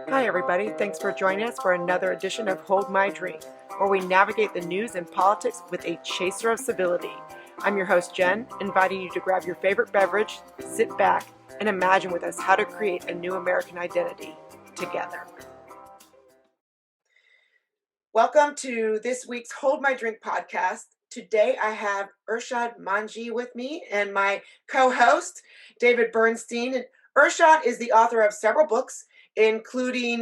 Hi, everybody. Thanks for joining us for another edition of Hold My Drink, where we navigate the news and politics with a chaser of civility. I'm your host, Jen, inviting you to grab your favorite beverage, sit back, and imagine with us how to create a new American identity together. Welcome to this week's Hold My Drink podcast. Today I have Irshad Manji with me and my co-host, David Bernstein. And Irshad is the author of several books, including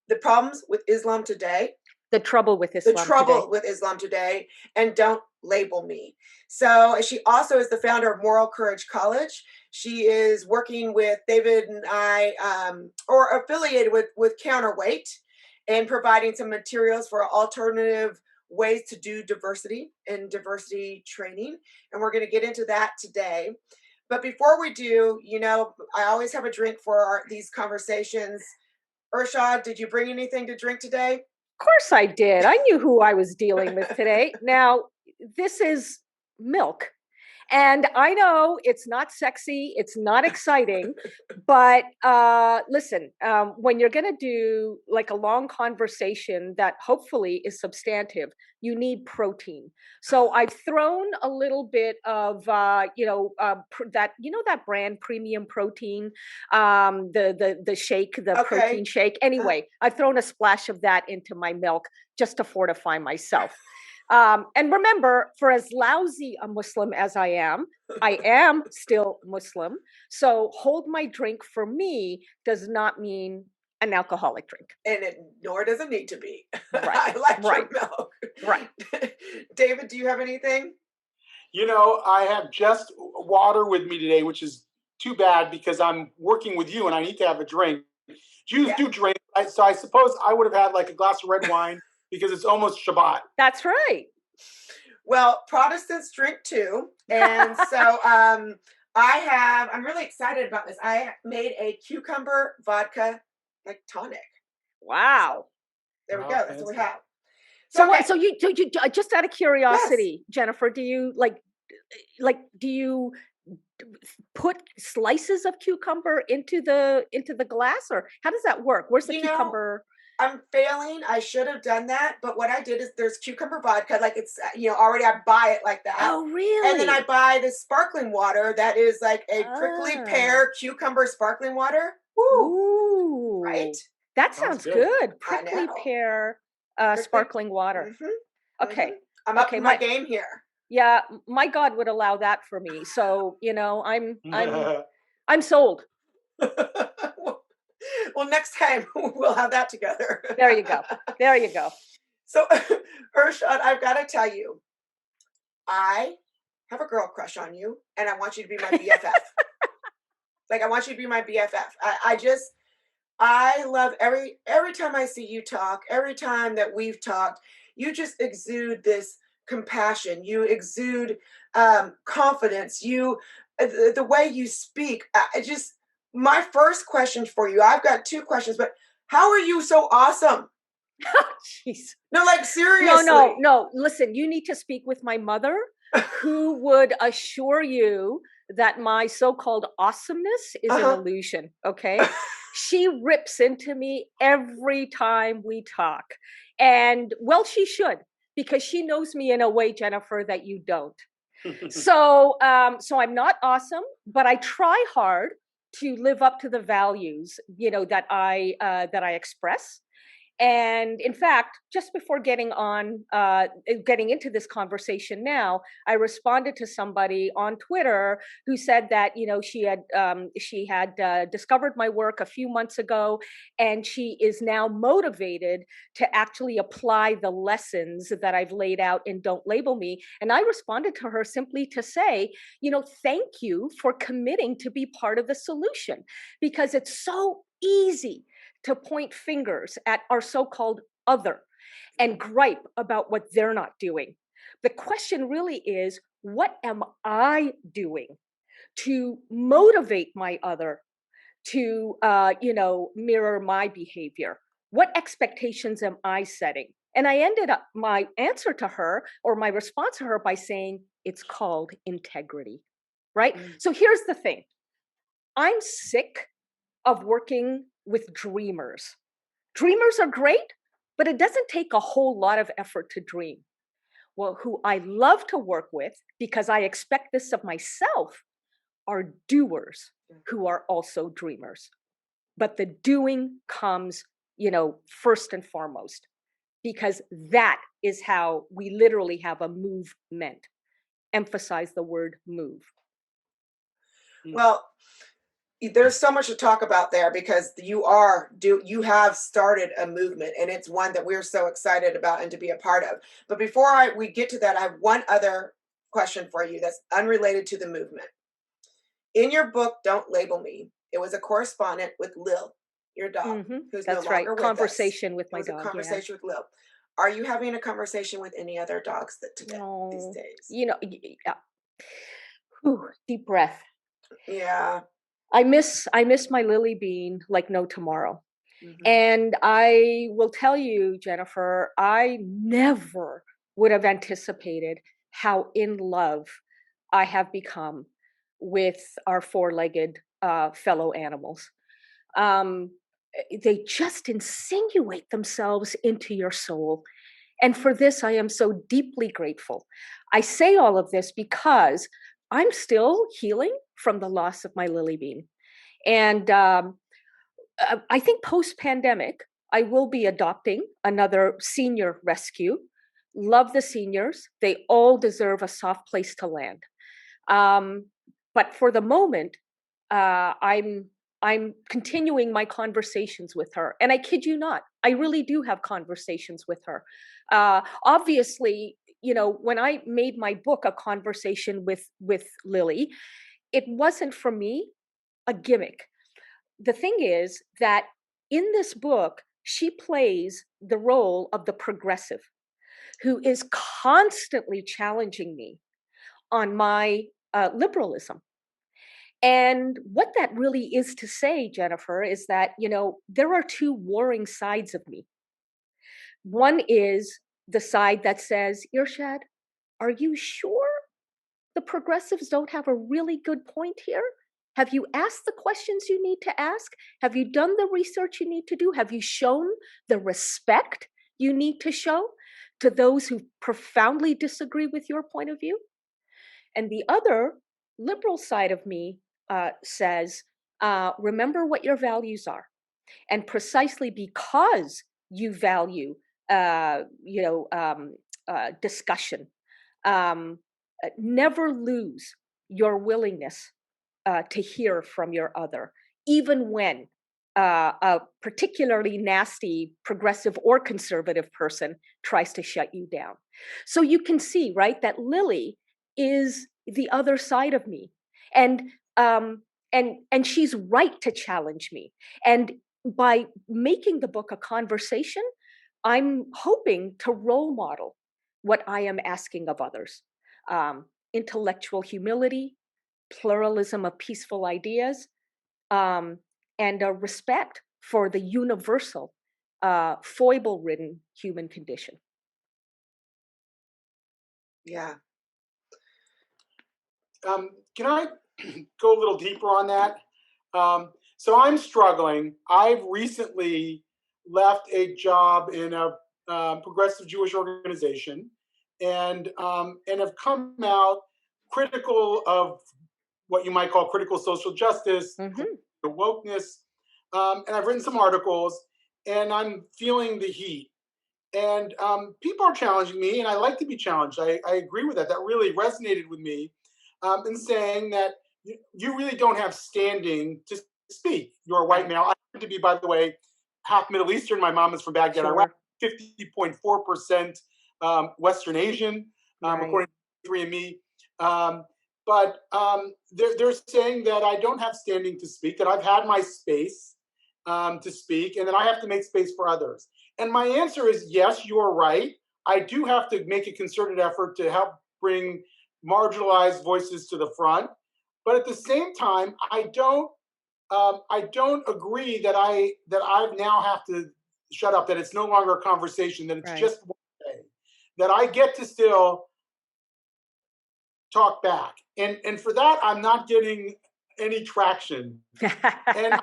The Problems with Islam Today, The Trouble with Islam Today, and Don't Label Me. So she also is the founder of Moral Courage College. She is working with David and I, or affiliated with Counterweight, and providing some materials for alternative ways to do diversity and diversity training. And we're going to get into that today. But before we do, I always have a drink for these conversations. Irshad, did you bring anything to drink today? Of course I did. I knew who I was dealing with today. Now, this is milk. And I know it's not sexy, it's not exciting, but listen, when you're going to do like a long conversation that hopefully is substantive, you need protein. So I've thrown a little bit of, that brand Premium Protein, the shake, the protein shake. Anyway, I've thrown a splash of that into my milk just to fortify myself. And remember, for as lousy a Muslim as I am still Muslim. So hold my drink for me does not mean an alcoholic drink. And nor does it need to be. Right. I like your milk. Right. David, do you have anything? I have just water with me today, which is too bad because I'm working with you and I need to have a drink. Jews do drink, so I suppose I would have had like a glass of red wine. Because it's almost Shabbat. That's right. Well, Protestants drink too. And so I'm really excited about this. I made a cucumber vodka tonic. Wow. So, there we go. That's what we have. So you just out of curiosity, yes. Jennifer, do you do you put slices of cucumber into the glass, or how does that work? Where's the cucumber? I'm failing. I should have done that. But what I did is there's cucumber vodka, it's, already I buy it like that. Oh, really? And then I buy this sparkling water that is like a prickly pear cucumber sparkling water. Ooh. Right? That sounds good. Prickly pear sparkling water. Mm-hmm. Okay. I'm up in my game here. Yeah, my God would allow that for me. So, I'm sold. Well, next time we'll have that together. There you go. So, Irshad, I've got to tell you, I have a girl crush on you, and I want you to be my BFF. I want you to be my BFF. I love every time I see you talk, every time that we've talked, you just exude this compassion. You exude confidence. The way you speak, my first question for you, I've got two questions, but how are you so awesome? Jeez. No, seriously. No. Listen, you need to speak with my mother, who would assure you that my so-called awesomeness is an illusion, okay? She rips into me every time we talk. And, well, she should, because she knows me in a way, Jennifer, that you don't. So I'm not awesome, but I try hard to live up to the values, that I express. And in fact, just before getting into this conversation now, I responded to somebody on Twitter who said that, she had discovered my work a few months ago, and she is now motivated to actually apply the lessons that I've laid out in Don't Label Me. And I responded to her simply to say, thank you for committing to be part of the solution, because it's so easy to point fingers at our so-called other and gripe about what they're not doing. The question really is, what am I doing to motivate my other to, mirror my behavior? What expectations am I setting? And I ended up my answer to her, or my response to her, by saying, it's called integrity, right? So here's the thing. I'm sick of working with dreamers. Dreamers are great, but it doesn't take a whole lot of effort to dream. Well, who I love to work with, because I expect this of myself, are doers who are also dreamers. But the doing comes, first and foremost, because that is how we literally have a movement. Emphasize the word move. Well, there's so much to talk about there, because you have started a movement, and it's one that we're so excited about and to be a part of. But before we get to that, I have one other question for you that's unrelated to the movement. In your book, Don't Label Me, it was a correspondent with Lil, your dog, who's That's no right. longer with Conversation us. with my It was dog. a conversation with Lil. Are you having a conversation with any other dogs these No. days? Deep breath. Yeah. I miss my Lily Bean like no tomorrow. And I will tell you, Jennifer, I never would have anticipated how in love I have become with our four-legged fellow animals. They just insinuate themselves into your soul. And for this, I am so deeply grateful. I say all of this because I'm still healing from the loss of my Lily Bean. And I think post-pandemic, I will be adopting another senior rescue. Love the seniors. They all deserve a soft place to land. But for the moment, I'm continuing my conversations with her. And I kid you not, I really do have conversations with her. Obviously, when I made my book a conversation with Lily, it wasn't for me a gimmick. The thing is that in this book, she plays the role of the progressive who is constantly challenging me on my liberalism. And what that really is to say, Jennifer, is that, there are two warring sides of me. One is the side that says, Irshad, are you sure the progressives don't have a really good point here? Have you asked the questions you need to ask? Have you done the research you need to do? Have you shown the respect you need to show to those who profoundly disagree with your point of view? And the other liberal side of me says, remember what your values are. And precisely because you value, discussion, never lose your willingness to hear from your other, even when a particularly nasty progressive or conservative person tries to shut you down. So you can see, right, that Lily is the other side of me, and she's right to challenge me. And by making the book a conversation, I'm hoping to role model what I am asking of others: intellectual humility, pluralism of peaceful ideas, and a respect for the universal, foible-ridden human condition. Yeah. Can I go a little deeper on that? So I'm struggling. I've recently left a job in a progressive Jewish organization, and have come out critical of what you might call critical social justice, wokeness, and I've written some articles, and I'm feeling the heat. And people are challenging me, and I like to be challenged. I agree with that. That really resonated with me, in saying that you really don't have standing to speak. You're a white male. I happen to be, by the way, half Middle Eastern. My mom is from Baghdad, Iraq. 50.4% Western Asian, according to 3andMe. But they're saying that I don't have standing to speak, that I've had my space to speak, and that I have to make space for others. And my answer is yes, you're right. I do have to make a concerted effort to help bring marginalized voices to the front. But at the same time, I don't agree that I now have to shut up, that it's no longer a conversation, that it's just one day, that I get to still talk back. And for that, I'm not getting any traction. And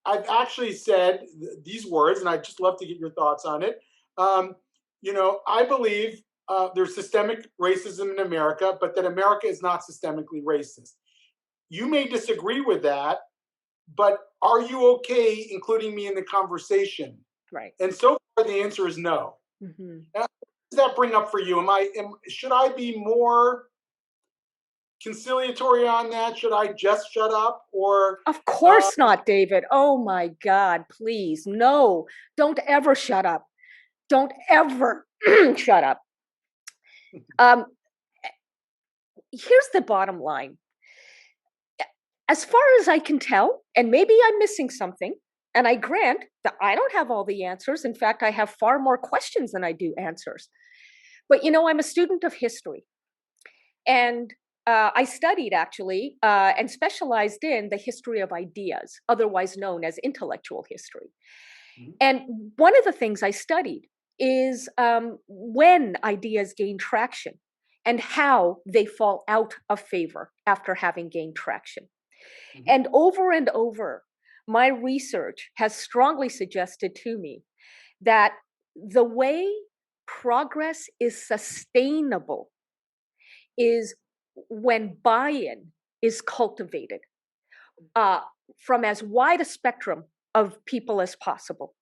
I've actually said these words, and I'd just love to get your thoughts on it. I believe there's systemic racism in America, but that America is not systemically racist. You may disagree with that, but are you okay including me in the conversation? Right. And so far, the answer is no. Mm-hmm. What does that bring up for you? Should I be more conciliatory on that? Should I just shut up? Or of course not, David. Oh my God, please. No, don't ever shut up. Don't ever shut up. Here's the bottom line. As far as I can tell, and maybe I'm missing something, and I grant that I don't have all the answers. In fact, I have far more questions than I do answers. But, I'm a student of history. And I studied actually and specialized in the history of ideas, otherwise known as intellectual history. Mm-hmm. And one of the things I studied is when ideas gain traction and how they fall out of favor after having gained traction. Mm-hmm. And over, my research has strongly suggested to me that the way progress is sustainable is when buy-in is cultivated from as wide a spectrum of people as possible,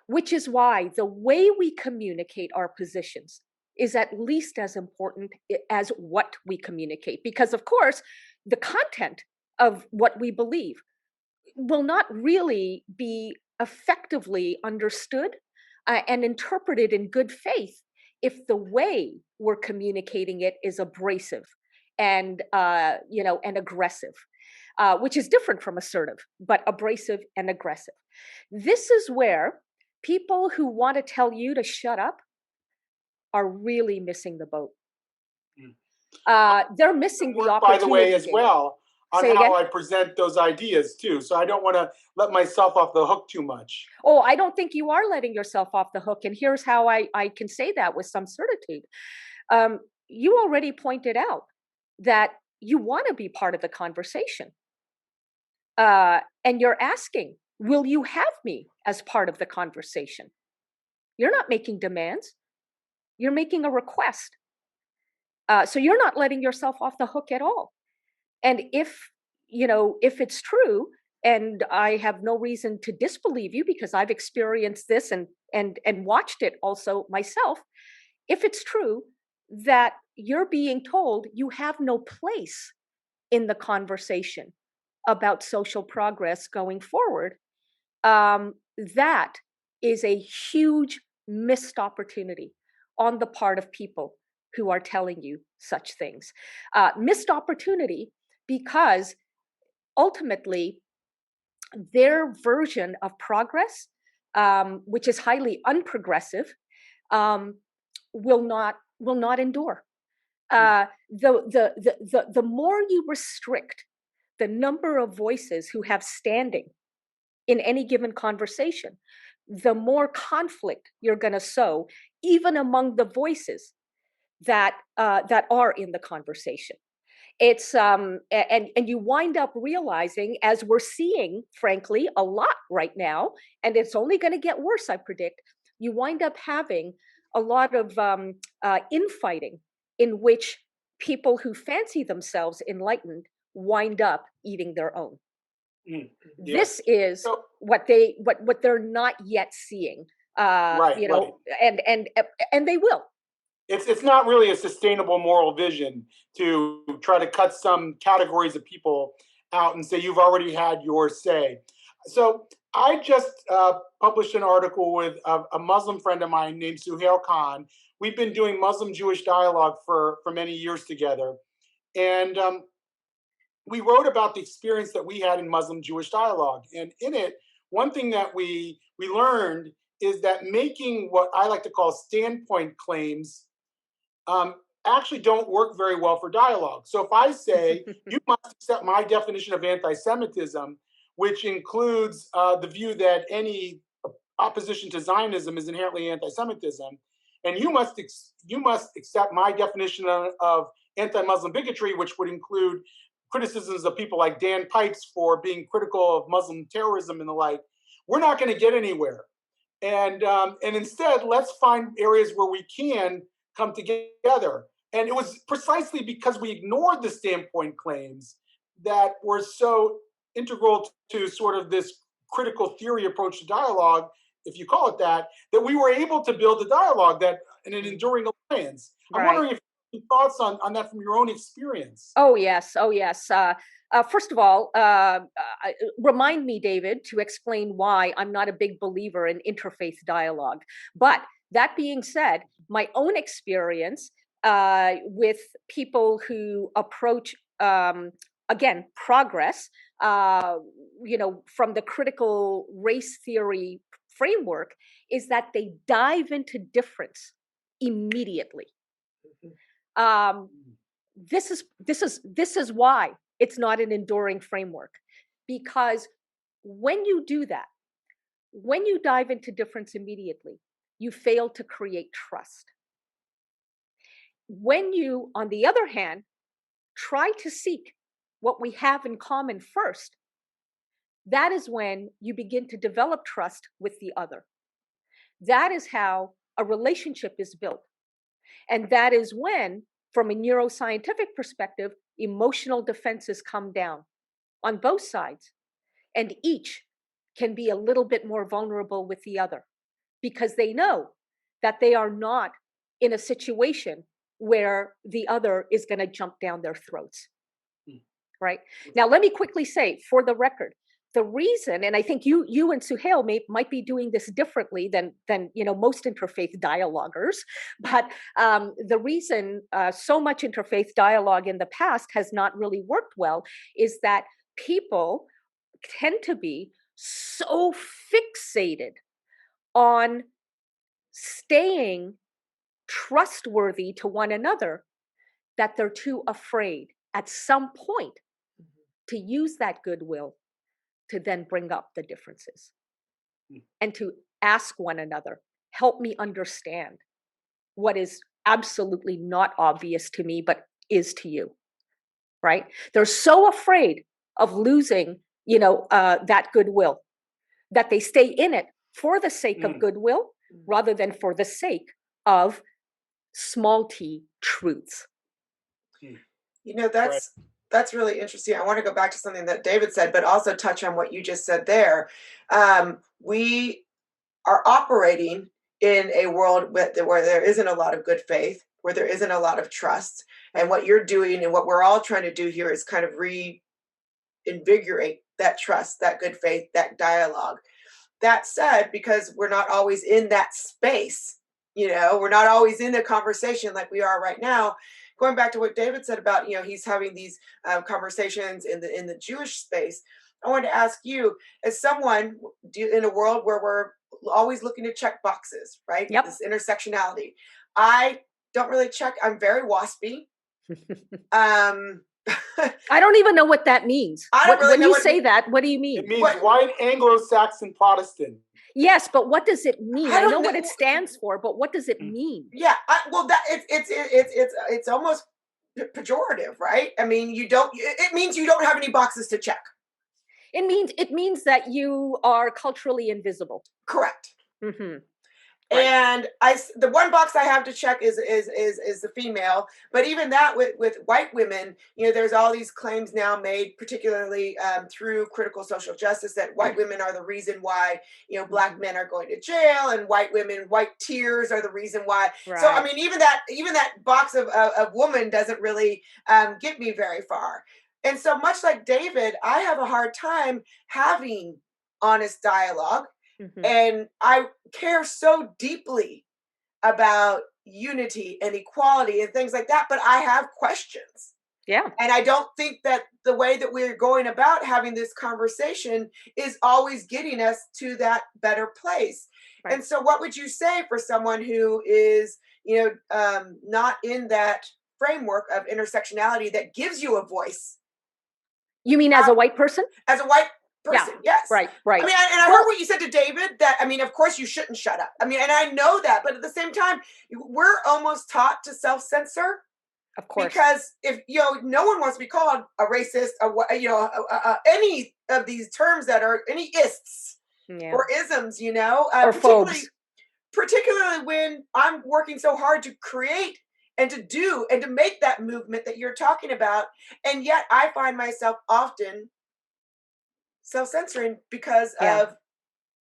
which is why the way we communicate our positions is at least as important as what we communicate. Because, of course, the content of what we believe will not really be effectively understood and interpreted in good faith if the way we're communicating it is abrasive and and aggressive, which is different from assertive, but abrasive and aggressive. This is where people who want to tell you to shut up are really missing the boat. They're missing the opportunity. By the way, as well, on how I present those ideas too. So I don't want to let myself off the hook too much. Oh, I don't think you are letting yourself off the hook. And here's how I can say that with some certitude. You already pointed out that you want to be part of the conversation. And you're asking, will you have me as part of the conversation? You're not making demands. You're making a request. So you're not letting yourself off the hook at all. And if it's true, and I have no reason to disbelieve you because I've experienced this and watched it also myself, if it's true that you're being told you have no place in the conversation about social progress going forward, that is a huge missed opportunity on the part of people who are telling you such things. Missed opportunity because ultimately their version of progress, which is highly unprogressive, will not endure. The more you restrict the number of voices who have standing in any given conversation, the more conflict you're going to sow, even among the voices that are in the conversation. It's and you wind up realizing, as we're seeing, frankly, a lot right now, and it's only going to get worse, I predict. You wind up having a lot of infighting in which people who fancy themselves enlightened wind up eating their own. Yeah. This is what they're not yet seeing, right. And they will. It's not really a sustainable moral vision to try to cut some categories of people out and say you've already had your say. So I just published an article with a Muslim friend of mine named Suhail Khan. We've been doing Muslim-Jewish dialogue for many years together. And we wrote about the experience that we had in Muslim-Jewish dialogue. And in it, one thing that we learned is that making what I like to call standpoint claims actually don't work very well for dialogue. So if I say, you must accept my definition of anti-Semitism, which includes the view that any opposition to Zionism is inherently anti-Semitism, and you must accept my definition of anti-Muslim bigotry, which would include criticisms of people like Dan Pipes for being critical of Muslim terrorism and the like, we're not going to get anywhere. And instead, let's find areas where we can come together. And it was precisely because we ignored the standpoint claims that were so integral to sort of this critical theory approach to dialogue, if you call it that we were able to build a dialogue that in an enduring alliance. I'm wondering if you have thoughts on that from your own experience. Oh, yes. Oh, yes. First of all, remind me, David, to explain why I'm not a big believer in interfaith dialogue. But that being said, my own experience with people who approach, again, progress, from the critical race theory framework is that they dive into difference immediately. This is why it's not an enduring framework, because when you do that, when you dive into difference immediately, you fail to create trust. When you, on the other hand, try to seek what we have in common first, that is when you begin to develop trust with the other. That is how a relationship is built. And that is when, from a neuroscientific perspective, emotional defenses come down on both sides. And each can be a little bit more vulnerable with the other because they know that they are not in a situation where the other is going to jump down their throats. Right? Now, let me quickly say, for the record, the reason, and I think you and Suhail might be doing this differently than most interfaith dialoguers, but the reason so much interfaith dialogue in the past has not really worked well is that people tend to be so fixated on staying trustworthy to one another that they're too afraid at some point to use that goodwill to then bring up the differences and to ask one another, help me understand what is absolutely not obvious to me, but is to you, right? They're so afraid of losing, that goodwill that they stay in it for the sake of goodwill rather than for the sake of small t truths. That's really interesting. I want to go back to something that David said, but also touch on what you just said there. We are operating in a world where there isn't a lot of good faith, where there isn't a lot of trust. And what you're doing and what we're all trying to do here is kind of reinvigorate that trust, that good faith, that dialogue. That said, because we're not always in that space, we're not always in the conversation like we are right now. Going back to what David said about, he's having these conversations in the Jewish space. I wanted to ask you, as someone in a world where we're always looking to check boxes, right? Yep. This intersectionality. I don't really check. I'm very waspy. I don't even know what that means. When you say that, what do you mean? It means white Anglo-Saxon Protestant. Yes, but what does it mean? I know what it stands for, but what does it mean? Yeah, it's almost pejorative, right? I mean, it means you don't have any boxes to check. It means that you are culturally invisible. Correct. Mm-hmm. Right. And the one box I have to check is the female, but even that with white women, there's all these claims now made, particularly through critical social justice, that white women are the reason why black men are going to jail, and white tears are the reason why. Right. So I mean, even that box of woman doesn't really get me very far. And so much like David, I have a hard time having honest dialogue. Mm-hmm. And I care so deeply about unity and equality and things like that, but I have questions. Yeah. And I don't think that the way that we're going about having this conversation is always getting us to that better place. Right. And so what would you say for someone who is, not in that framework of intersectionality that gives you a voice? You mean as a white person? As a white person, yeah. Yes. Right. I mean, and I heard what you said to David, that, I mean, of course you shouldn't shut up. I mean, and I know that, but at the same time, we're almost taught to self-censor. Of course. Because if, no one wants to be called a racist, any of these terms that are any ists or isms, or phobes. Particularly when I'm working so hard to create and to do and to make that movement that you're talking about. And yet I find myself often self-censoring because of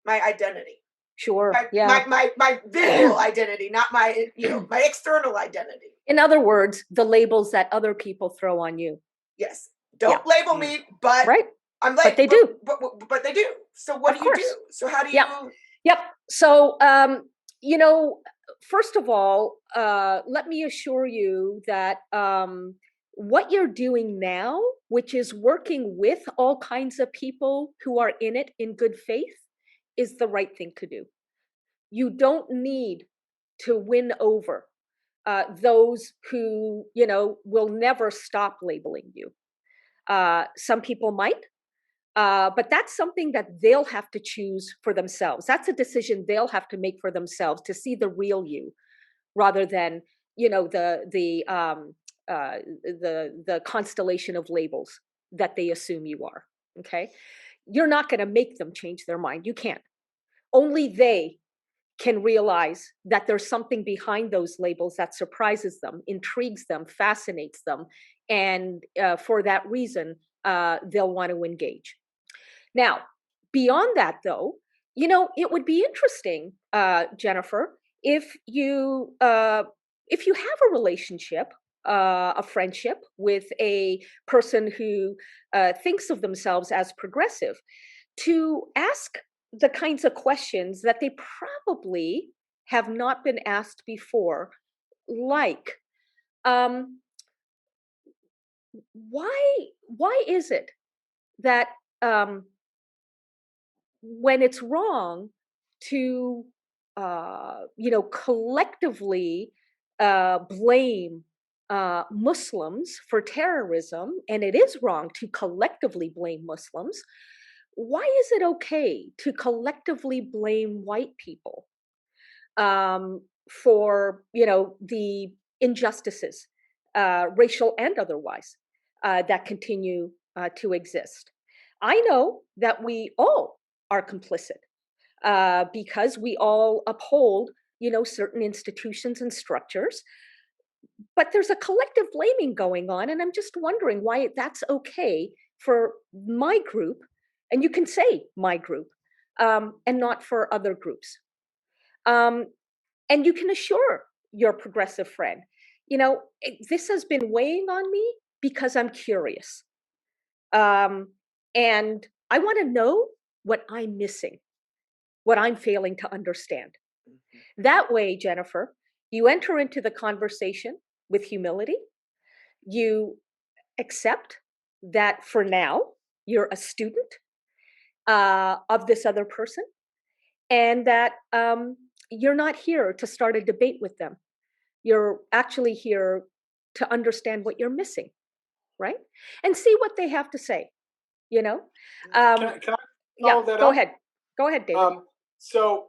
my identity. Sure. My visual identity, not my, my external identity. In other words, the labels that other people throw on you. Yes. Don't label me, but I'm like, but they do. But they do. So what do you do? So how do you? Yep. So, first of all, let me assure you that what you're doing now, which is working with all kinds of people who are in it in good faith, is the right thing to do. You don't need to win over those who, will never stop labeling you. Some people might, but that's something that they'll have to choose for themselves. That's a decision they'll have to make for themselves to see the real you, rather than, the constellation of labels that they assume you are. Okay, you're not going to make them change their mind. You can't. Only they can realize that there's something behind those labels that surprises them, intrigues them, fascinates them. And for that reason, they'll want to engage. Now, beyond that, though, it would be interesting, Jennifer, if you have a relationship, a friendship with a person who thinks of themselves as progressive, to ask the kinds of questions that they probably have not been asked before, like, why is it that when it's wrong to collectively blame Muslims for terrorism, and it is wrong to collectively blame Muslims, why is it okay to collectively blame white people for, the injustices, racial and otherwise, that continue to exist? I know that we all are complicit because we all uphold, certain institutions and structures. But there's a collective blaming going on, and I'm just wondering why that's okay for my group, and you can say my group, and not for other groups. And you can assure your progressive friend, this has been weighing on me because I'm curious. And I want to know what I'm missing, what I'm failing to understand. That way, Jennifer, you enter into the conversation with humility. You accept that for now, you're a student of this other person, and that you're not here to start a debate with them. You're actually here to understand what you're missing, right? And see what they have to say, Can I follow that up? Go ahead, David. So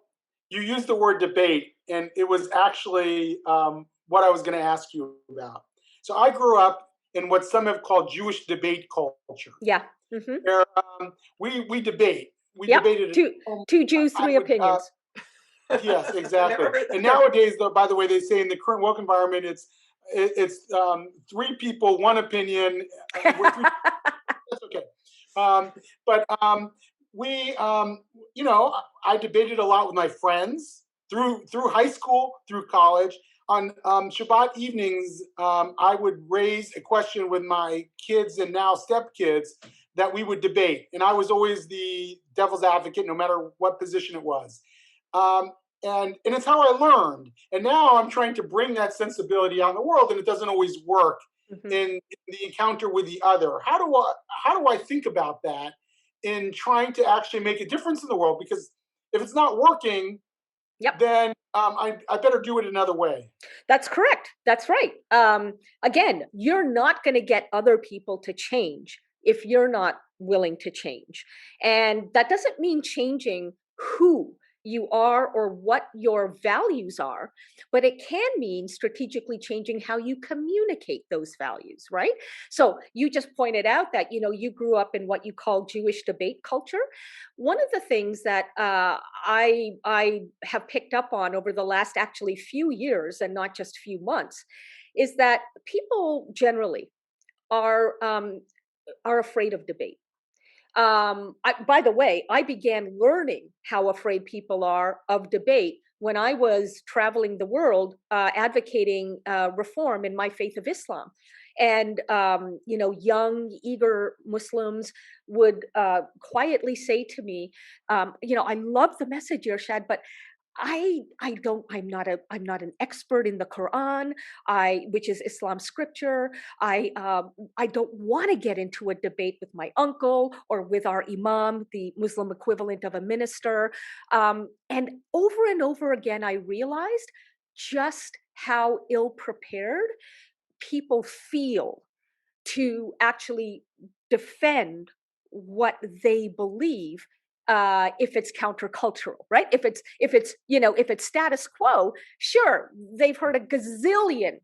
you used the word debate, and it was actually what I was going to ask you about. So I grew up in what some have called Jewish debate culture. Yeah. Mm-hmm. Where we debate. We debated two Jews, three opinions. Yes, exactly. And nowadays, though, by the way, they say in the current woke environment, it's three people, one opinion. That's okay. But I debated a lot with my friends through high school, through college. On Shabbat evenings, I would raise a question with my kids and now stepkids that we would debate. And I was always the devil's advocate, no matter what position it was. And it's how I learned. And now I'm trying to bring that sensibility out in the world, and it doesn't always work in the encounter with the other. How do I think about that in trying to actually make a difference in the world? Because if it's not working, then I better do it another way. That's correct. That's right. Again, you're not going to get other people to change if you're not willing to change. And that doesn't mean changing who you are or what your values are, but it can mean strategically changing how you communicate those values, right? So you just pointed out that, you grew up in what you call Jewish debate culture. One of the things that I have picked up on over the last actually few years, and not just few months, is that people generally are afraid of debate. By the way, I began learning how afraid people are of debate when I was traveling the world advocating reform in my faith of Islam. And, young, eager Muslims would quietly say to me, I love the message, Irshad, but I'm not an expert in the Quran, which is Islam scripture. I don't want to get into a debate with my uncle or with our imam, the Muslim equivalent of a minister. And over again, I realized just how ill prepared people feel to actually defend what they believe, if it's countercultural, right? If it's status quo, sure, they've heard a gazillion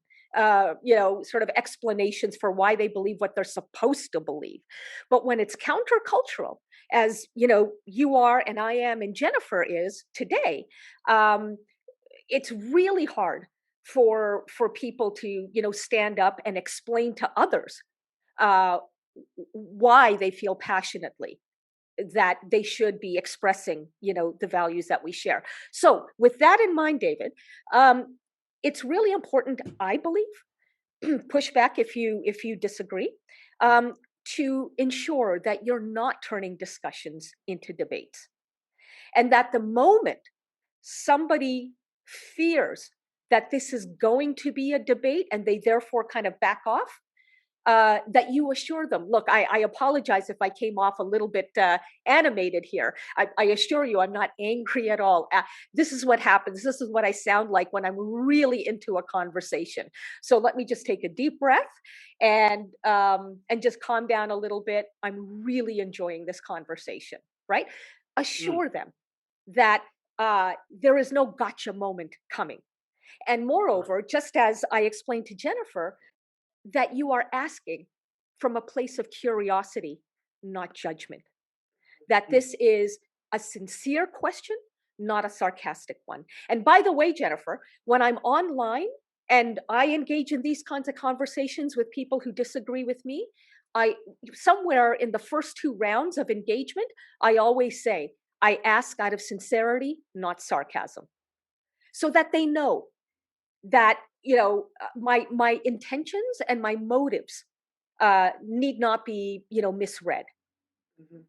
sort of explanations for why they believe what they're supposed to believe. But when it's countercultural, as you are and I am and Jennifer is today, it's really hard for people to stand up and explain to others why they feel passionately that they should be expressing the values that we share. So with that in mind, David, it's really important, I believe, push back if you disagree, to ensure that you're not turning discussions into debates, and that the moment somebody fears that this is going to be a debate and they therefore kind of back off, that you assure them, look, I apologize if I came off a little bit animated here. I assure you I'm not angry at all. This is what happens. This is what I sound like when I'm really into a conversation. So let me just take a deep breath and just calm down a little bit. I'm really enjoying this conversation, right? Assure them that there is no gotcha moment coming. And moreover, just as I explained to Jennifer, that you are asking from a place of curiosity, not judgment. That this is a sincere question, not a sarcastic one. And by the way, Jennifer, when I'm online and I engage in these kinds of conversations with people who disagree with me, I somewhere in the first 2 rounds of engagement, I always say, I ask out of sincerity, not sarcasm, so that they know that my intentions and my motives need not be misread. Mm-hmm.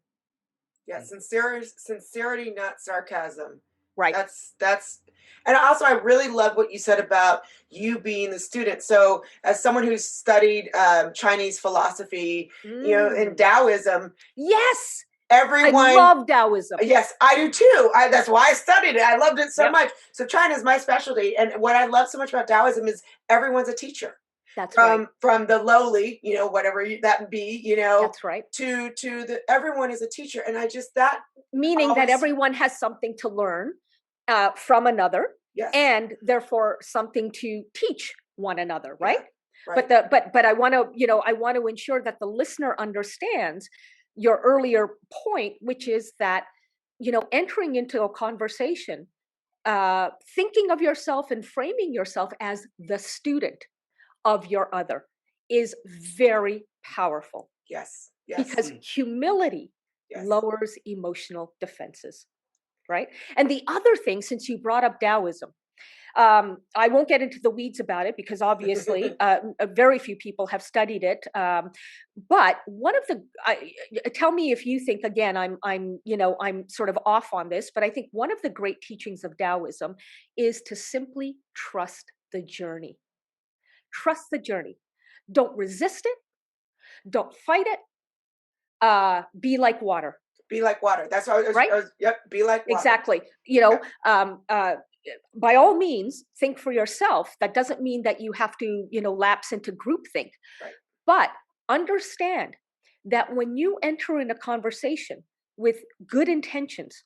Yeah, sincerity, not sarcasm. Right. That's, and also I really love what you said about you being the student. So as someone who's studied Chinese philosophy, in Taoism, yes, everyone, I love Taoism. Yes, I do too. That's why I studied it. I loved it so much. So China is my specialty, and what I love so much about Taoism is everyone's a teacher. That's from right. From the lowly, whatever that be, that's right, to the everyone is a teacher, and I just that meaning that everyone has something to learn from another, yes, and therefore something to teach one another, right? Yeah, right. But I want to ensure that the listener understands your earlier point, which is that entering into a conversation, thinking of yourself and framing yourself as the student of your other is very powerful. Yes. Because humility lowers emotional defenses, right? And the other thing, since you brought up Taoism, I won't get into the weeds about it because obviously very few people have studied it. But one of the, tell me if you think, again, I'm sort of off on this, but I think one of the great teachings of Taoism is to simply trust the journey. Trust the journey. Don't resist it. Don't fight it. Be like water. Be like water. That's how right. Be like water. Exactly. By all means, think for yourself. That doesn't mean that you have to, lapse into groupthink. Right. But understand that when you enter in a conversation with good intentions,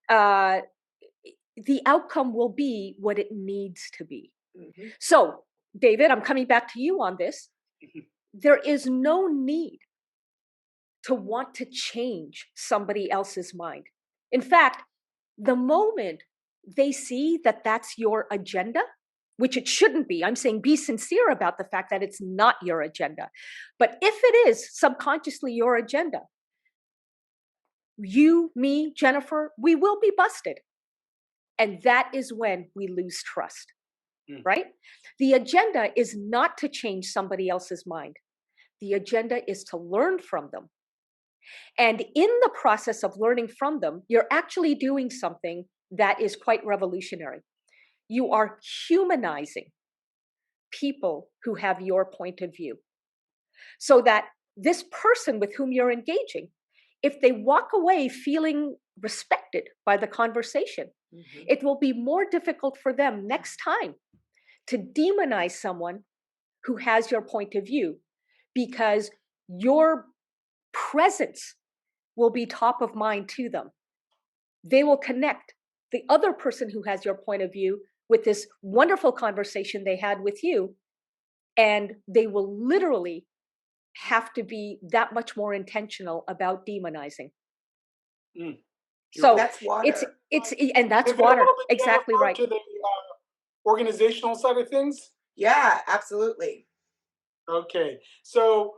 the outcome will be what it needs to be. Mhm. So, David, I'm coming back to you on this. There is no need to want to change somebody else's mind. In fact, the moment they see that that's your agenda, which it shouldn't be, I'm saying be sincere about the fact that it's not your agenda. But if it is subconsciously your agenda, you, me, Jennifer, we will be busted. And that is when we lose trust, right? The agenda is not to change somebody else's mind. The agenda is to learn from them. And in the process of learning from them, you're actually doing something that is quite revolutionary. You are humanizing people who have your point of view. So that this person with whom you're engaging, if they walk away feeling respected by the conversation, it will be more difficult for them next time to demonize someone who has your point of view, because your presence will be top of mind to them. They will connect the other person who has your point of view with this wonderful conversation they had with you, and they will literally have to be that much more intentional about demonizing. So that's water. It's and that's Is it a water. little bit, Exactly Jennifer, right. to the organizational side of things? Yeah, absolutely. Okay, so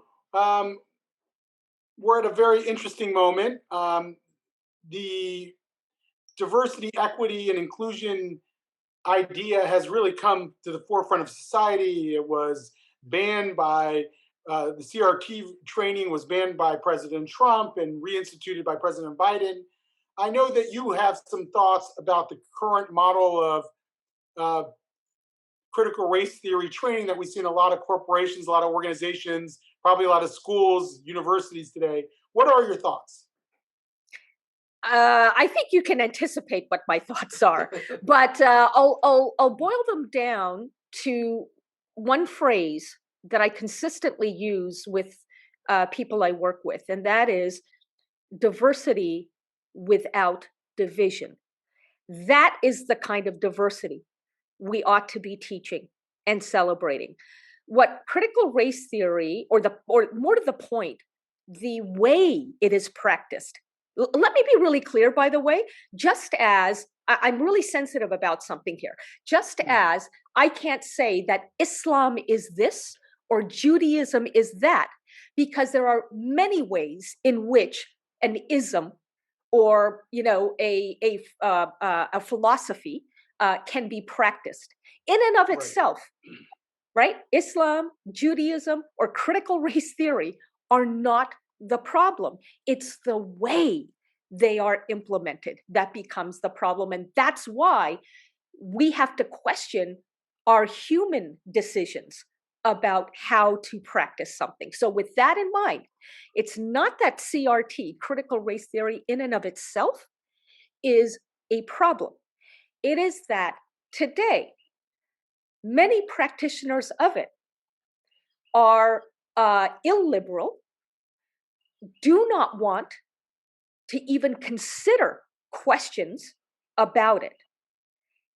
we're at a very interesting moment. The diversity, equity, and inclusion idea has really come to the forefront of society. It was banned by the CRT training was banned by President Trump and reinstituted by President Biden. I know that you have some thoughts about the current model of critical race theory training that we see in a lot of corporations, a lot of organizations, probably a lot of schools, universities today. What are your thoughts? I think you can anticipate what my thoughts are, but I'll boil them down to one phrase that I consistently use with people I work with, and that is diversity without division. That is the kind of diversity we ought to be teaching and celebrating. What critical race theory, or more to the point, the way it is practiced. Let me be really clear, by the way, just as I'm really sensitive about something here, just as I can't say that Islam is this or Judaism is that, because there are many ways in which an ism or a philosophy can be practiced in and of itself, right? Islam, Judaism, or critical race theory are not the problem. It's the way they are implemented that becomes the problem. And that's why we have to question our human decisions about how to practice something. So with that in mind, it's not that CRT, critical race theory, in and of itself is a problem. It is that today, many practitioners of it are illiberal, do not want to even consider questions about it.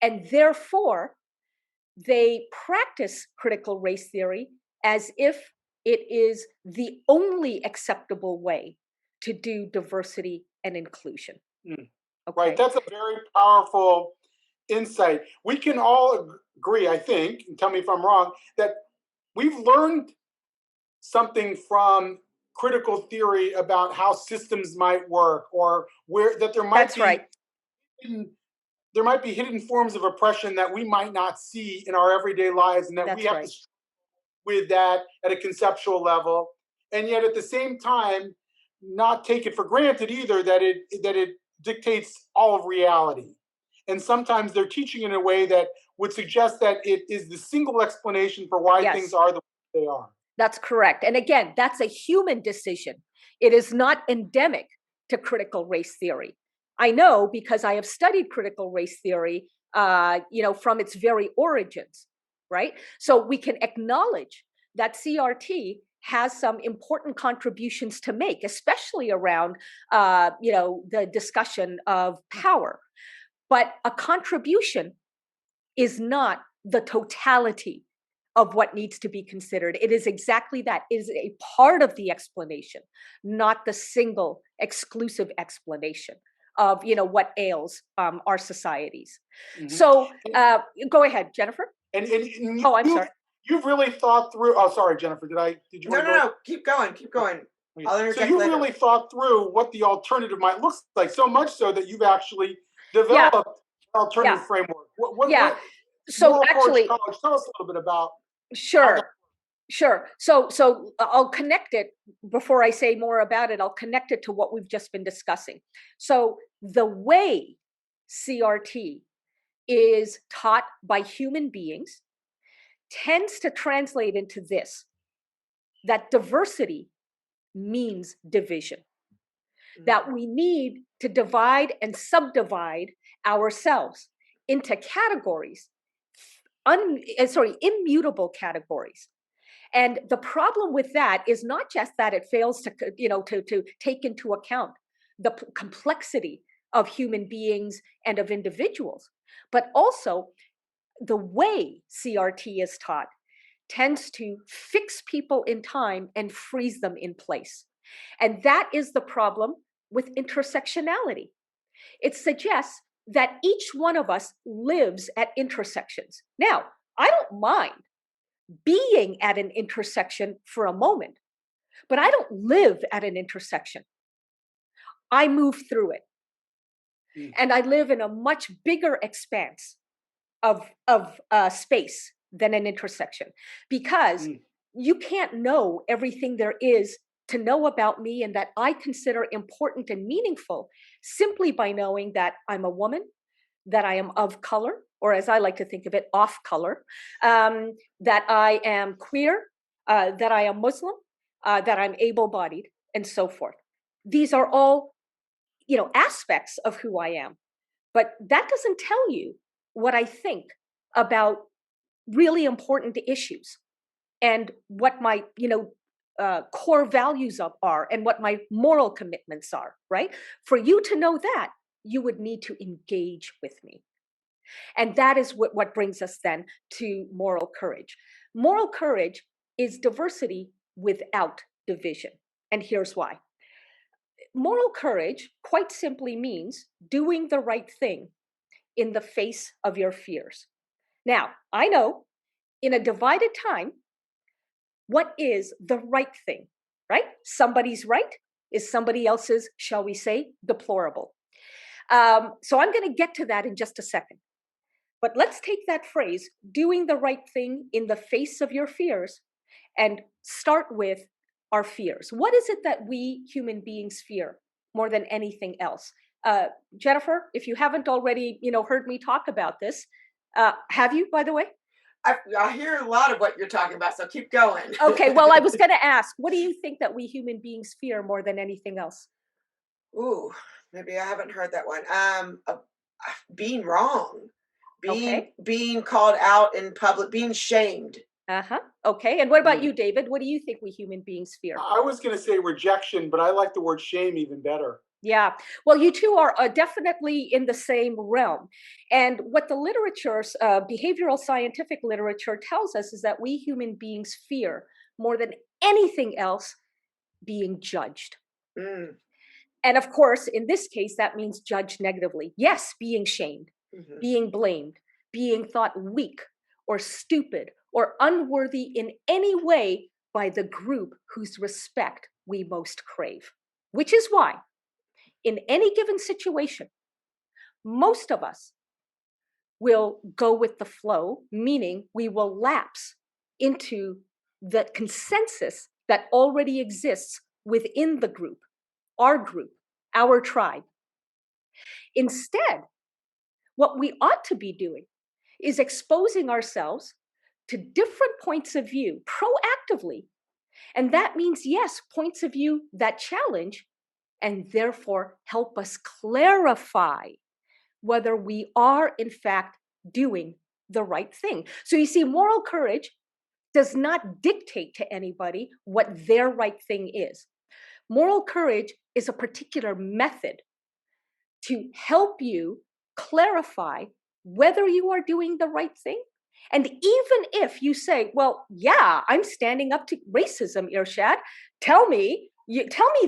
And therefore, they practice critical race theory as if it is the only acceptable way to do diversity and inclusion. Okay. Okay. Right, that's a very powerful insight. We can all agree, I think, and tell me if I'm wrong, that we've learned something from critical theory about how systems might work, or where that there might there might be hidden forms of oppression that we might not see in our everyday lives, and that we have to struggle with that at a conceptual level, and yet at the same time not take it for granted either that it dictates all of reality. And sometimes they're teaching in a way that would suggest that it is the single explanation for why things are the way they are. That's correct. And again, that's a human decision. It is not endemic to critical race theory. I know because I have studied critical race theory, from its very origins, right? So we can acknowledge that CRT has some important contributions to make, especially around, the discussion of power. But a contribution is not the totality of what needs to be considered. It is exactly that. It is a part of the explanation, not the single exclusive explanation of what ails our societies. Mhm. So go ahead, Jennifer. And Oh, I'm sorry. You've really thought through. Oh, sorry, Jennifer. Did you? No. Keep going. I'll interject So you later. really thought through what the alternative might look like, so much so that you've actually developed an alternative framework. What so Moral actually, Courage College, tell us a little bit about. Sure. So I'll connect it before I say more about it. I'll connect it to what we've just been discussing. So the way CRT is taught by human beings tends to translate into this, that diversity means division, that we need to divide and subdivide ourselves into categories, immutable categories. And the problem with that is not just that it fails to take into account the complexity of human beings and of individuals, but also the way CRT is taught tends to fix people in time and freeze them in place. And that is the problem with intersectionality. It suggests that each one of us lives at intersections. Now, I don't mind being at an intersection for a moment, but I don't live at an intersection. I move through it. And I live in a much bigger expanse of space than an intersection, because you can't know everything there is to know about me and that I consider important and meaningful simply by knowing that I'm a woman, that I am of color, or as I like to think of it, off color, that I am queer, that I am Muslim, that I'm able-bodied, and so forth. These are all, aspects of who I am. But that doesn't tell you what I think about really important issues and what my, core values are and what my moral commitments are, right? For you to know that, you would need to engage with me. And that is what brings us then to moral courage. Moral courage is diversity without division. And here's why. Moral courage quite simply means doing the right thing in the face of your fears. Now, I know in a divided time, what is the right thing, right? Somebody's right is somebody else's, shall we say, deplorable. So I'm going to get to that in just a second. But let's take that phrase, doing the right thing in the face of your fears, and start with our fears. What is it that we human beings fear more than anything else? Jennifer, if you haven't already, heard me talk about this, have you, by the way? I hear a lot of what you're talking about, so keep going. Okay, well, I was going to ask, what do you think that we human beings fear more than anything else? Ooh, maybe I haven't heard that one. Being wrong, being called out in public, being shamed. Okay. And what about you, David? What do you think we human beings fear? I was going to say rejection, but I like the word shame even better. Yeah. Well, you two are definitely in the same realm. And what the literature's behavioral scientific literature tells us is that we human beings fear more than anything else being judged. And of course, in this case, that means judged negatively. Yes, being shamed, being blamed, being thought weak or stupid or unworthy in any way by the group whose respect we most crave. Which is why, in any given situation, most of us will go with the flow, meaning we will lapse into the consensus that already exists within the group, our tribe. Instead, what we ought to be doing is exposing ourselves to different points of view proactively. And that means, yes, points of view that challenge and therefore help us clarify whether we are in fact doing the right thing. So you see, moral courage does not dictate to anybody what their right thing is. Moral courage is a particular method to help you clarify whether you are doing the right thing. And even if you say, well, yeah, I'm standing up to racism, Irshad, tell me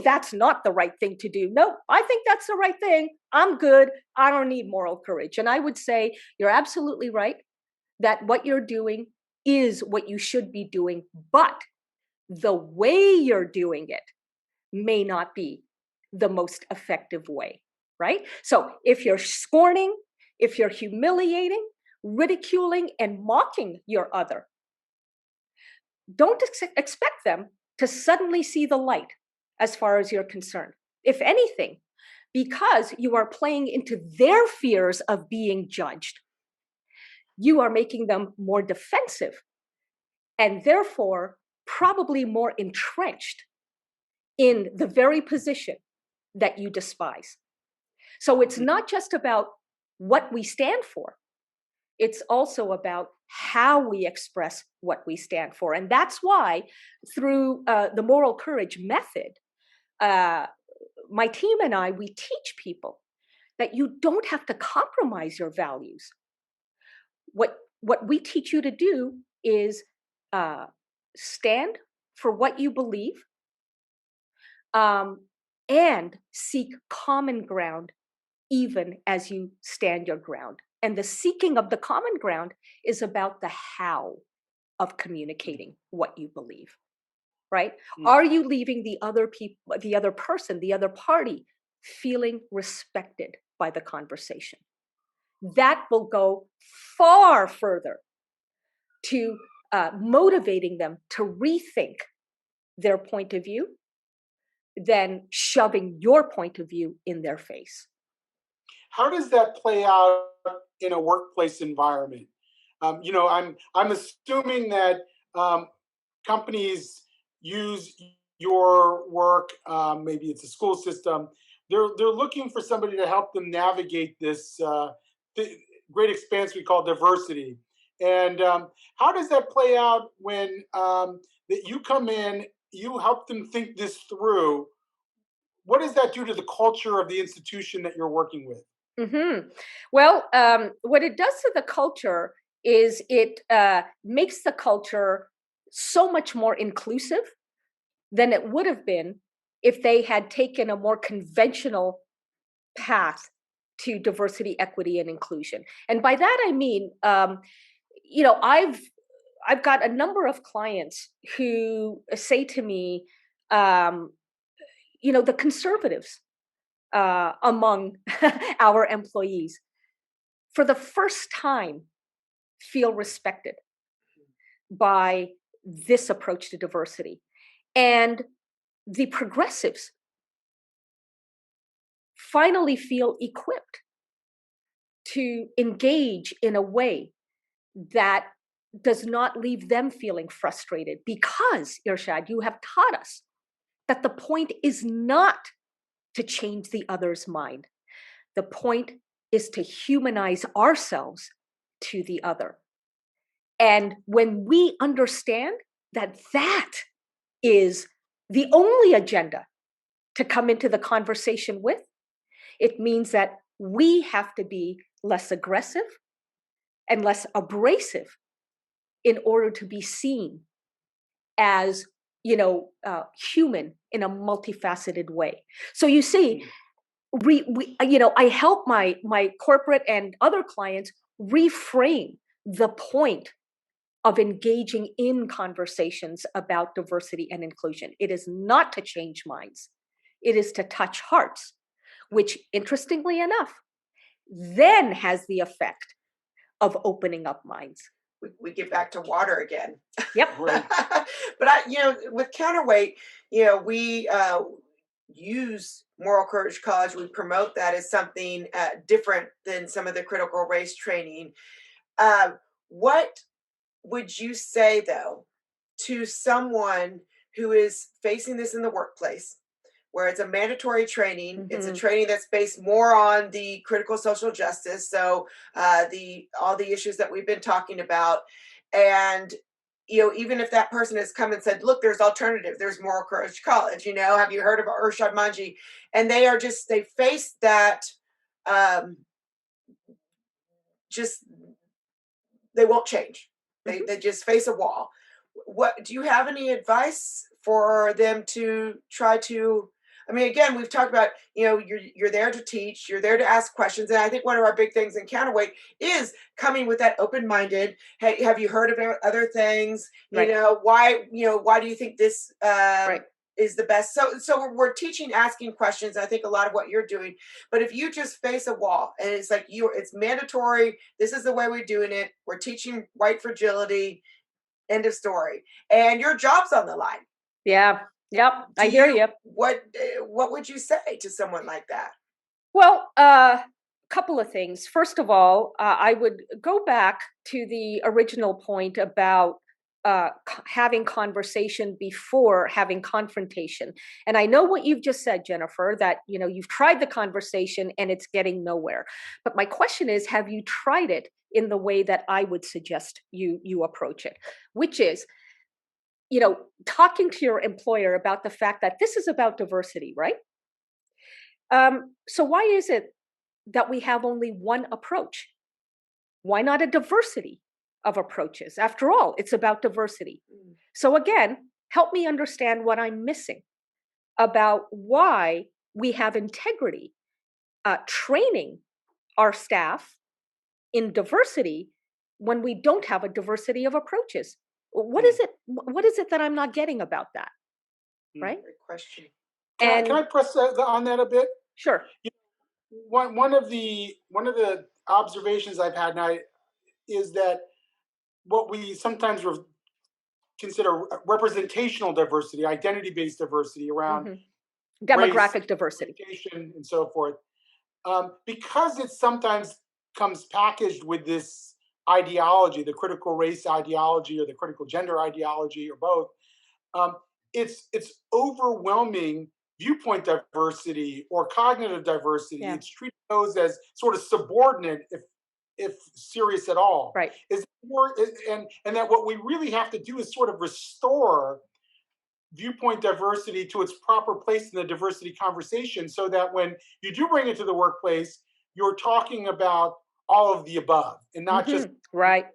that's not the right thing to do. No, I think that's the right thing. I'm good. I don't need moral courage. And I would say you're absolutely right that what you're doing is what you should be doing, but the way you're doing it may not be the most effective way, right? So if you're scorning, if you're humiliating, ridiculing, and mocking your other, don't expect them to suddenly see the light as far as you're concerned. If anything, because you are playing into their fears of being judged, you are making them more defensive and therefore probably more entrenched in the very position that you despise. So it's not just about what we stand for. It's also about how we express what we stand for. And that's why through the moral courage method, my team and I, we teach people that you don't have to compromise your values. What we teach you to do is stand for what you believe, and seek common ground even as you stand your ground. And the seeking of the common ground is about the how of communicating what you believe, right? Are you leaving the other people, the other person, the other party feeling respected by the conversation? That will go far further to motivating them to rethink their point of view than shoving your point of view in their face. How does that play out in a workplace environment? I'm assuming that companies use your work. Maybe it's a school system. They're looking for somebody to help them navigate this great expanse we call diversity. And how does that play out when that you come in, you help them think this through? What does that do to the culture of the institution that you're working with? Mm-hmm. Well, what it does to the culture is it makes the culture so much more inclusive than it would have been if they had taken a more conventional path to diversity, equity, and inclusion. And by that I mean, I've got a number of clients who say to me, the conservatives among our employees, for the first time, feel respected by this approach to diversity. And the progressives finally feel equipped to engage in a way that does not leave them feeling frustrated, because, Irshad, you have taught us that the point is not to change the other's mind. The point is to humanize ourselves to the other. And when we understand that that is the only agenda to come into the conversation with, it means that we have to be less aggressive and less abrasive in order to be seen as, human in a multifaceted way. So you see, I help my corporate and other clients reframe the point of engaging in conversations about diversity and inclusion. It is not to change minds. It is to touch hearts, which, interestingly enough, then has the effect of opening up minds. We get back to water again. Yep. But with Counterweight, we use Moral Courage College. We promote that as something different than some of the critical race training. What would you say, though, to someone who is facing this in the workplace, where it's a mandatory training? Mm-hmm. It's a training that's based more on the critical social justice, so all the issues that we've been talking about, and even if that person has come and said, look, there's alternative, there's Moral Courage College, have you heard of Irshad Manji? And they face that, just, they won't change. They just face a wall. What do you have any advice for them to try to? I mean, again, we've talked about, you're there to teach, you're there to ask questions. And I think one of our big things in Counterweight is coming with that open-minded, hey, have you heard of other things? Right. Why do you think this is the best? So we're teaching, asking questions. I think a lot of what you're doing, but if you just face a wall and it's like it's mandatory, this is the way we're doing it. We're teaching white fragility, end of story. And your job's on the line. Yeah. Yep. I hear you. What would you say to someone like that? Well, couple of things. First of all, I would go back to the original point about having conversation before having confrontation. And I know what you've just said, Jennifer, that, you've tried the conversation and it's getting nowhere. But my question is, have you tried it in the way that I would suggest you approach it, which is, talking to your employer about the fact that this is about diversity, right? So why is it that we have only one approach? Why not a diversity of approaches? After all, it's about diversity. So again, help me understand what I'm missing about why we have integrity, training our staff in diversity when we don't have a diversity of approaches. What is it that I'm not getting about that? Right? Great question. Can I press on that a bit? Sure. One of the observations I've had now is that what we sometimes consider representational diversity, identity-based diversity around demographic race, diversity, education, and so forth, because it sometimes comes packaged with this ideology, the critical race ideology or the critical gender ideology or both. It's overwhelming viewpoint diversity or cognitive diversity. Yeah. It's treating those as sort of subordinate, if serious at all. Right. And that what we really have to do is sort of restore viewpoint diversity to its proper place in the diversity conversation, so that when you do bring it to the workplace, you're talking about all of the above and not just right.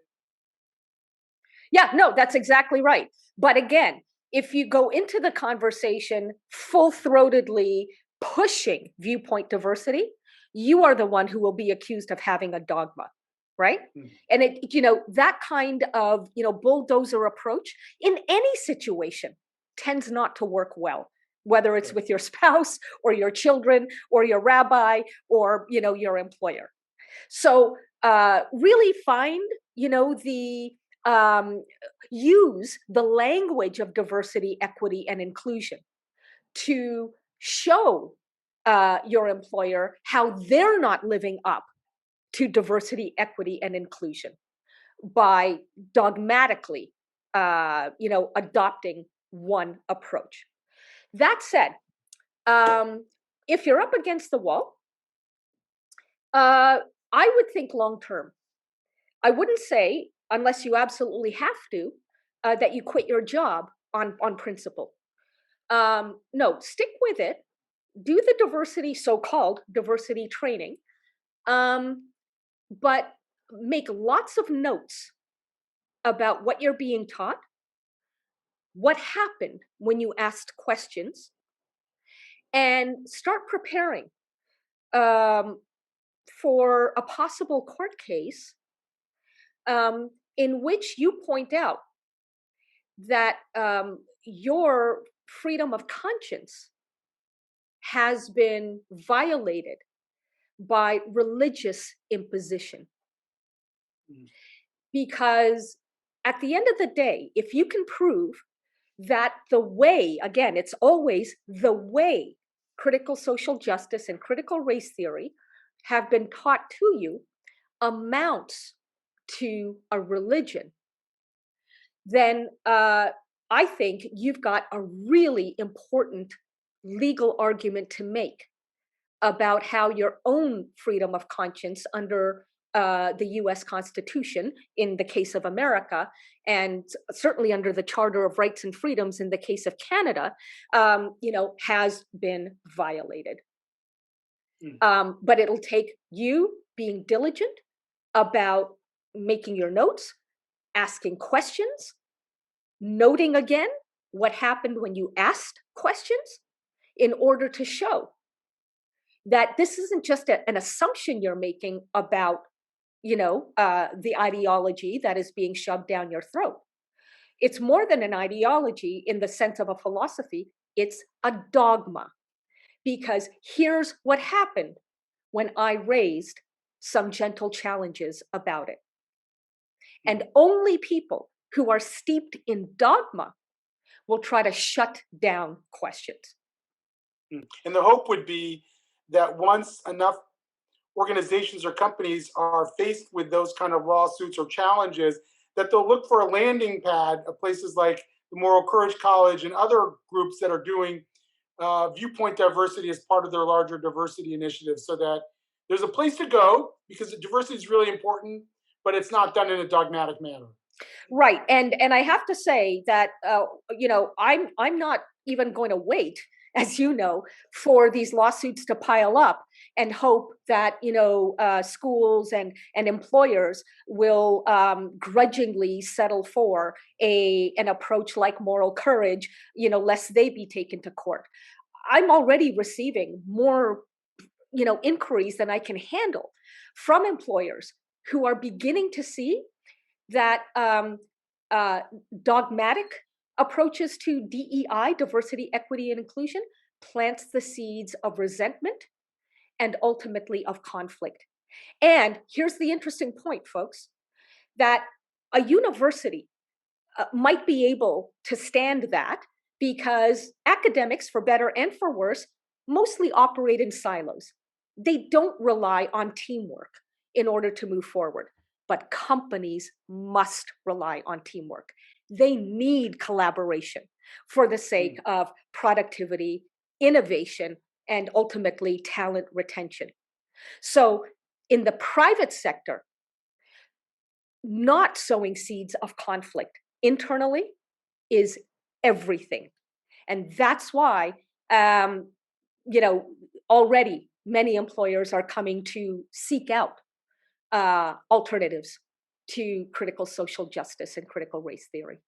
Yeah, no, that's exactly right. But again, if you go into the conversation full-throatedly pushing viewpoint diversity, you are the one who will be accused of having a dogma, right? And that kind of, bulldozer approach in any situation tends not to work well, whether it's with your spouse or your children or your rabbi or, your employer. So really find, use the language of diversity, equity, and inclusion to show your employer how they're not living up to diversity, equity, and inclusion by dogmatically, adopting one approach. That said, if you're up against the wall, I would think long term. I wouldn't say, unless you absolutely have to, that you quit your job on principle. No, stick with it. Do the diversity, so-called diversity training, but make lots of notes about what you're being taught, what happened when you asked questions, and start preparing for a possible court case in which you point out that your freedom of conscience has been violated by religious imposition. Because at the end of the day, if you can prove that the way, again, it's always the way critical social justice and critical race theory have been taught to you amounts to a religion, then I think you've got a really important legal argument to make about how your own freedom of conscience under the U.S. Constitution in the case of America, and certainly under the Charter of Rights and Freedoms in the case of Canada, has been violated. But it'll take you being diligent about making your notes, asking questions, noting again what happened when you asked questions, in order to show that this isn't just an assumption you're making about, the ideology that is being shoved down your throat. It's more than an ideology in the sense of a philosophy. It's a dogma. Because here's what happened when I raised some gentle challenges about it. And only people who are steeped in dogma will try to shut down questions. And the hope would be that once enough organizations or companies are faced with those kind of lawsuits or challenges, that they'll look for a landing pad of places like the Moral Courage College and other groups that are doing viewpoint diversity as part of their larger diversity initiative, so that there's a place to go, because diversity is really important, but it's not done in a dogmatic manner. Right. And I have to say that, I'm not even going to wait, as you know, for these lawsuits to pile up and hope that, schools and employers will grudgingly settle for an approach like moral courage, lest they be taken to court. I'm already receiving more, inquiries than I can handle from employers who are beginning to see that dogmatic approaches to DEI, diversity, equity, and inclusion, plants the seeds of resentment and ultimately of conflict. And here's the interesting point, folks, that a university might be able to stand that, because academics, for better and for worse, mostly operate in silos. They don't rely on teamwork in order to move forward. But companies must rely on teamwork. They need collaboration for the sake of productivity, innovation, and ultimately talent retention. So in the private sector, not sowing seeds of conflict internally is everything. And that's why, already many employers are coming to seek out alternatives to critical social justice and critical race theory.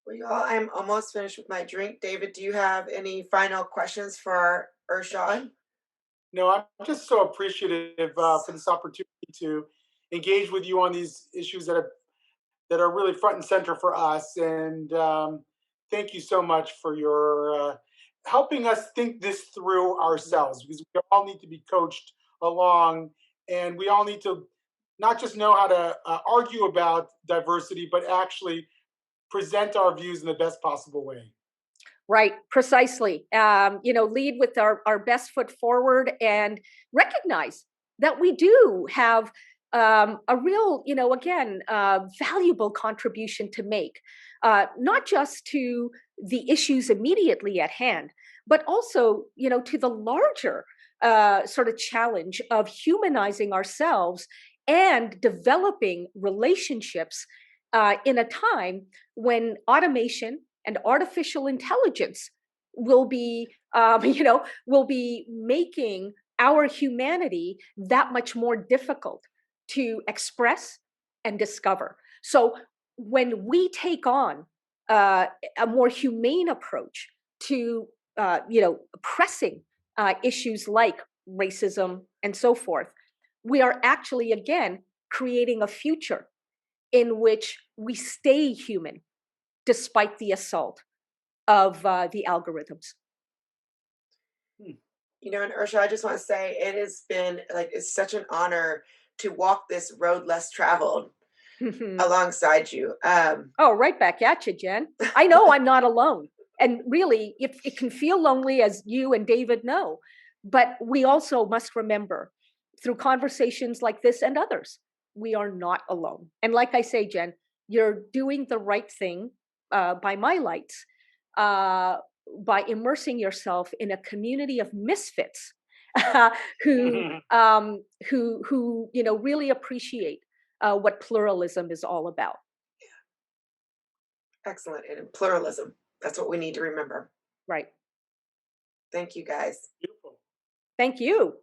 Well, y'all, I'm almost finished with my drink. David, do you have any final questions for Irshad? No, I'm just so appreciative for this opportunity to engage with you on these issues that are really front and center for us. And thank you so much for your helping us think this through ourselves, because we all need to be coached along, and we all need to not just know how to argue about diversity, but actually present our views in the best possible way. Right, precisely. Lead with our best foot forward and recognize that we do have a real, valuable contribution to make, not just to the issues immediately at hand, but also, to the larger sort of challenge of humanizing ourselves and developing relationships in a time when automation and artificial intelligence will be, will be making our humanity that much more difficult to express and discover. So when we take on a more humane approach to, pressing issues like racism and so forth, we are actually, again, creating a future in which we stay human despite the assault of the algorithms. And Irshad, I just want to say it has been it's such an honor to walk this road less traveled alongside you. Right back at you, Jen. I know I'm not alone. And really, it can feel lonely, as you and David know. But we also must remember, through conversations like this and others, we are not alone. And like I say, Jen, you're doing the right thing by my lights, by immersing yourself in a community of misfits who really appreciate what pluralism is all about. Excellent. And pluralism. That's what we need to remember. Right. Thank you, guys. Beautiful. Thank you.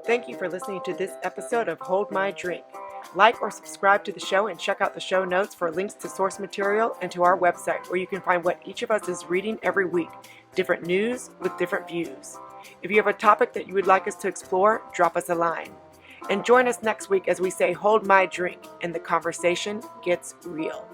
Thank you for listening to this episode of Hold My Drink. Like or subscribe to the show and check out the show notes for links to source material and to our website, where you can find what each of us is reading every week, different news with different views. If you have a topic that you would like us to explore, drop us a line. And join us next week as we say, hold my drink, and the conversation gets real.